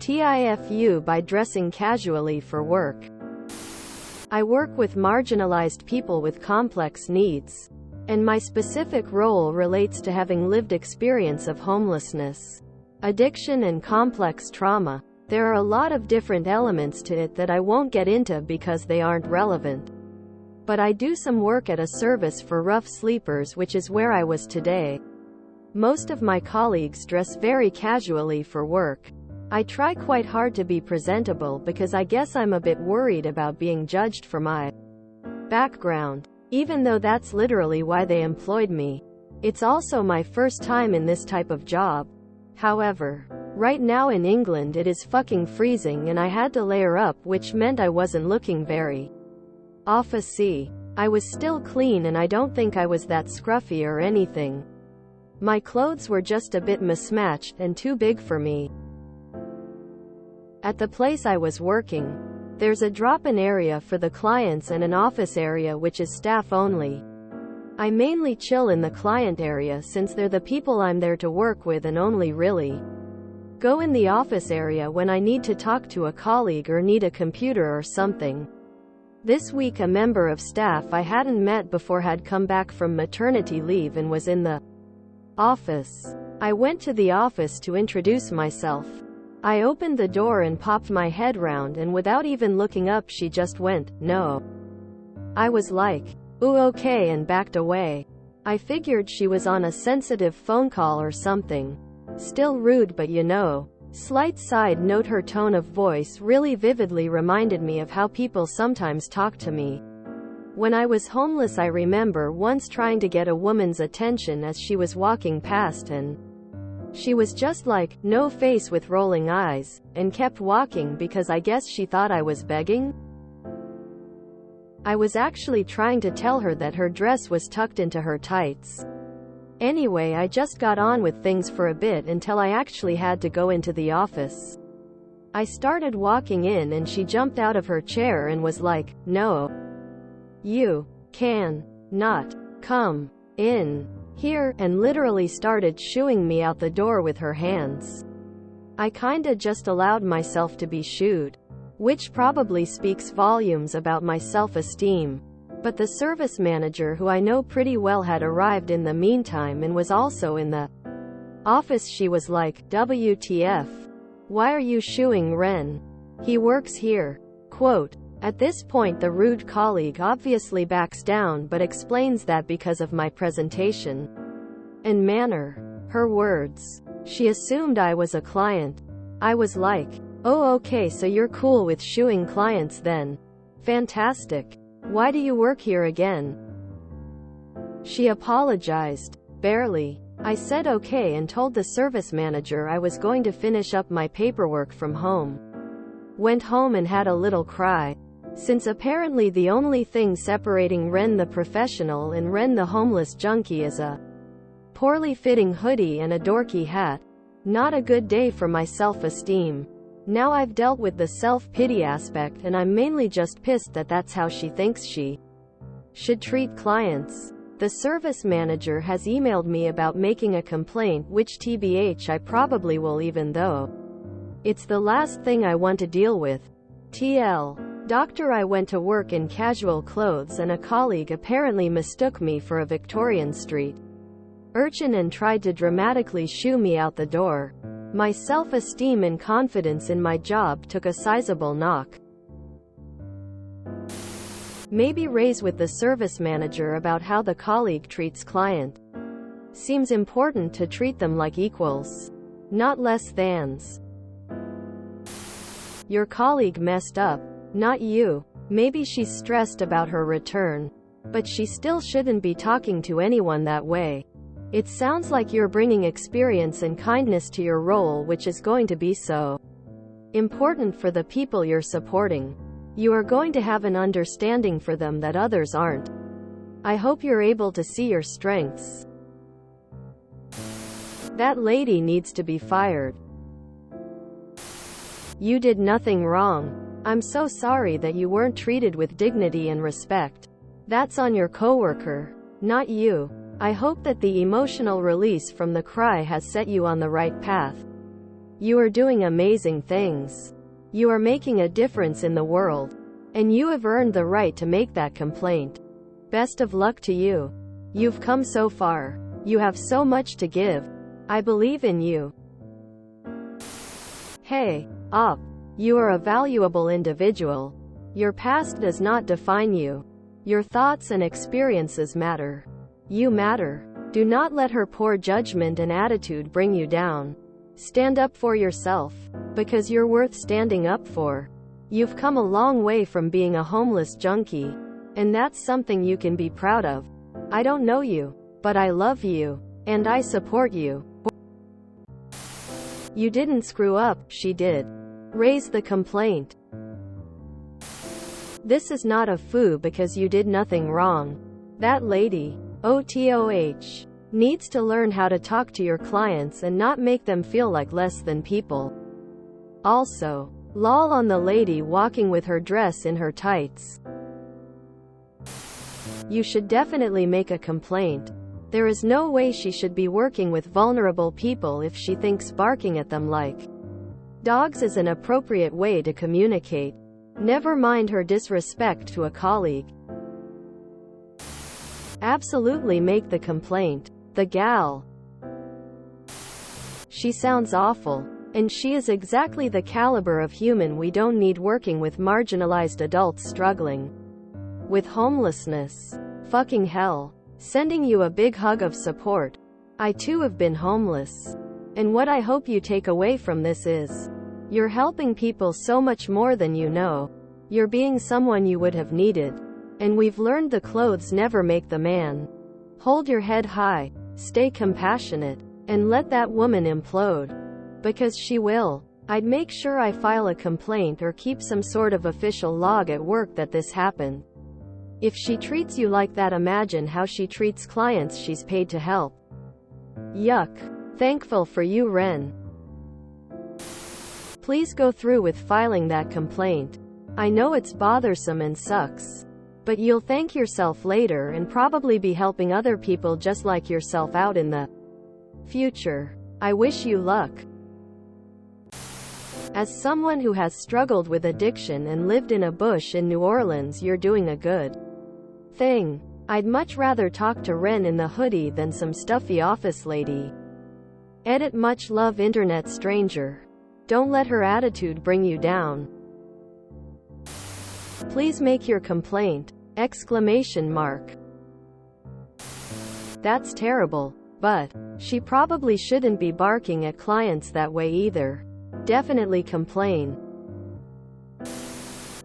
TIFU by dressing casually for work. I work with marginalized people with complex needs, and my specific role relates to having lived experience of homelessness, addiction and complex trauma. There are a lot of different elements to it that I won't get into because they aren't relevant. But I do some work at a service for rough sleepers, which is where I was today. Most of my colleagues dress very casually for work. I try quite hard to be presentable because I guess I'm a bit worried about being judged for my background, even though that's literally why they employed me. It's also my first time in this type of job. However, right now in England it is fucking freezing and I had to layer up, which meant I wasn't looking very officey. I was still clean and I don't think I was that scruffy or anything. My clothes were just a bit mismatched and too big for me. At the place I was working, there's a drop-in area for the clients and an office area which is staff only. I mainly chill in the client area since they're the people I'm there to work with, and only really go in the office area when I need to talk to a colleague or need a computer or something. This week a member of staff I hadn't met before had come back from maternity leave and was in the office. I went to the office to introduce myself. I opened the door and popped my head round, and without even looking up she just went, "No." I was like, "Ooh, okay," and backed away. I figured she was on a sensitive phone call or something. Still rude, but you know. Slight side note, her tone of voice really vividly reminded me of how people sometimes talk to me. When I was homeless, I remember once trying to get a woman's attention as she was walking past, and she was just like, no face with rolling eyes, and kept walking because I guess she thought I was begging. I was actually trying to tell her that her dress was tucked into her tights. Anyway, I just got on with things for a bit until I actually had to go into the office. I started walking in and she jumped out of her chair and was like, "No. You can not come in here," and literally started shooing me out the door with her hands. I kinda just allowed myself to be shooed, which probably speaks volumes about my self-esteem. But the service manager, who I know pretty well, had arrived in the meantime and was also in the office. She was like, "WTF? Why are you shooing Ren? He works here." Quote. At this point the rude colleague obviously backs down but explains that because of my presentation and manner. Her words. She assumed I was a client. I was like, "Oh, okay, so you're cool with shooing clients then? Fantastic. Why do you work here again?" She apologized. Barely. I said okay and told the service manager I was going to finish up my paperwork from home. Went home and had a little cry. Since apparently the only thing separating Ren the professional and Ren the homeless junkie is a poorly fitting hoodie and a dorky hat. Not a good day for my self-esteem. Now I've dealt with the self-pity aspect and I'm mainly just pissed that that's how she thinks she should treat clients. The service manager has emailed me about making a complaint, which TBH I probably will, even though it's the last thing I want to deal with. TL. Doctor, I went to work in casual clothes and a colleague apparently mistook me for a Victorian Street urchin and tried to dramatically shoo me out the door. My self-esteem and confidence in my job took a sizable knock. Maybe raise with the service manager about how the colleague treats client. Seems important to treat them like equals, not less thans. Your colleague messed up, not you. Maybe she's stressed about her return, but she still shouldn't be talking to anyone that way. It sounds like you're bringing experience and kindness to your role, which is going to be so important for the people you're supporting. You are going to have an understanding for them that others aren't. I hope you're able to see your strengths. That lady needs to be fired. You did nothing wrong. I'm so sorry that you weren't treated with dignity and respect. That's on your coworker, not you. I hope that the emotional release from the cry has set you on the right path. You are doing amazing things. You are making a difference in the world. And you have earned the right to make that complaint. Best of luck to you. You've come so far. You have so much to give. I believe in you. Hey, up. You are a valuable individual. Your past does not define you. Your thoughts and experiences matter. You matter. Do not let her poor judgment and attitude bring you down. Stand up for yourself, because you're worth standing up for. You've come a long way from being a homeless junkie, and that's something you can be proud of. I don't know you, but I love you, and I support you. You didn't screw up, she did. Raise the complaint. This is not a foo because you did nothing wrong. That lady, OTOH, needs to learn how to talk to your clients and not make them feel like less than people. Also, lol on the lady walking with her dress in her tights. You should definitely make a complaint. There is no way she should be working with vulnerable people if she thinks barking at them like dogs is an appropriate way to communicate. Never mind her disrespect to a colleague. Absolutely make the complaint. The gal. She sounds awful. And she is exactly the caliber of human we don't need working with marginalized adults struggling with homelessness. Fucking hell. Sending you a big hug of support. I too have been homeless. And what I hope you take away from this is, you're helping people so much more than you know. You're being someone you would have needed. And we've learned the clothes never make the man. Hold your head high. Stay compassionate. And let that woman implode. Because she will. I'd make sure I file a complaint or keep some sort of official log at work that this happened. If she treats you like that, imagine how she treats clients she's paid to help. Yuck. Thankful for you, Ren. Please go through with filing that complaint. I know it's bothersome and sucks. But you'll thank yourself later and probably be helping other people just like yourself out in the future. I wish you luck. As someone who has struggled with addiction and lived in a bush in New Orleans, you're doing a good thing. I'd much rather talk to Ren in the hoodie than some stuffy office lady. Edit much love internet stranger. Don't let her attitude bring you down. Please make your complaint! Exclamation mark. That's terrible. But she probably shouldn't be barking at clients that way either. Definitely complain.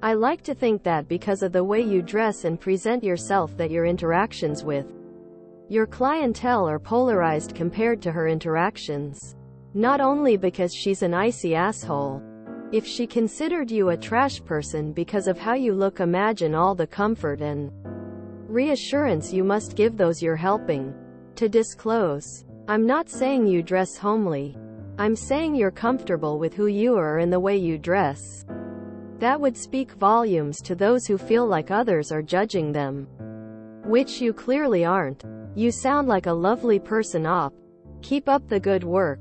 I like to think that because of the way you dress and present yourself that your interactions with your clientele are polarized compared to her interactions. Not only because she's an icy asshole. If she considered you a trash person because of how you look, imagine all the comfort and reassurance you must give those you're helping. To disclose, I'm not saying you dress homely. I'm saying you're comfortable with who you are and the way you dress. That would speak volumes to those who feel like others are judging them. Which you clearly aren't. You sound like a lovely person, op. Keep up the good work.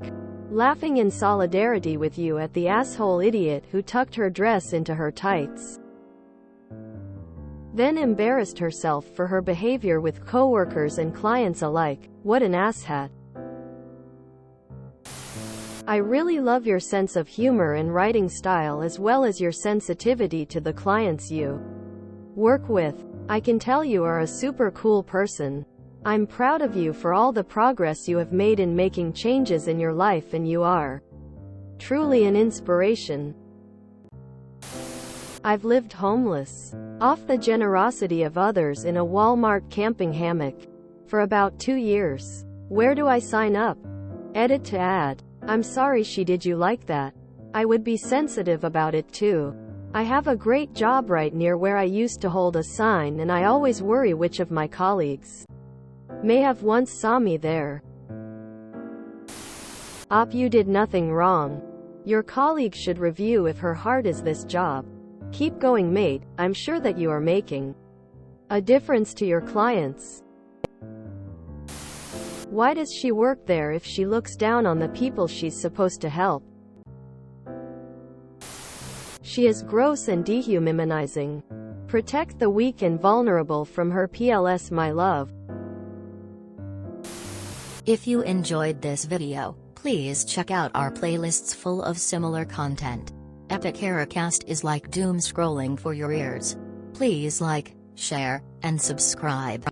Laughing in solidarity with you at the asshole idiot who tucked her dress into her tights. Then embarrassed herself for her behavior with coworkers and clients alike. What an asshat. I really love your sense of humor and writing style as well as your sensitivity to the clients you work with. I can tell you are a super cool person. I'm proud of you for all the progress you have made in making changes in your life, and you are truly an inspiration. I've lived homeless, off the generosity of others in a Walmart camping hammock, for about 2 years. Where do I sign up? Edit to add. I'm sorry she did you like that. I would be sensitive about it too. I have a great job right near where I used to hold a sign, and I always worry which of my colleagues may have once saw me there. Op, you did nothing wrong. Your colleague should review if her heart is this job. Keep going, mate. I'm sure that you are making a difference to your clients. Why does she work there if she looks down on the people she's supposed to help? She is gross and dehumanizing. Protect the weak and vulnerable from her PLS, my love. If you enjoyed this video, please check out our playlists full of similar content. Epic Haircast is like doom scrolling for your ears. Please like, share, and subscribe.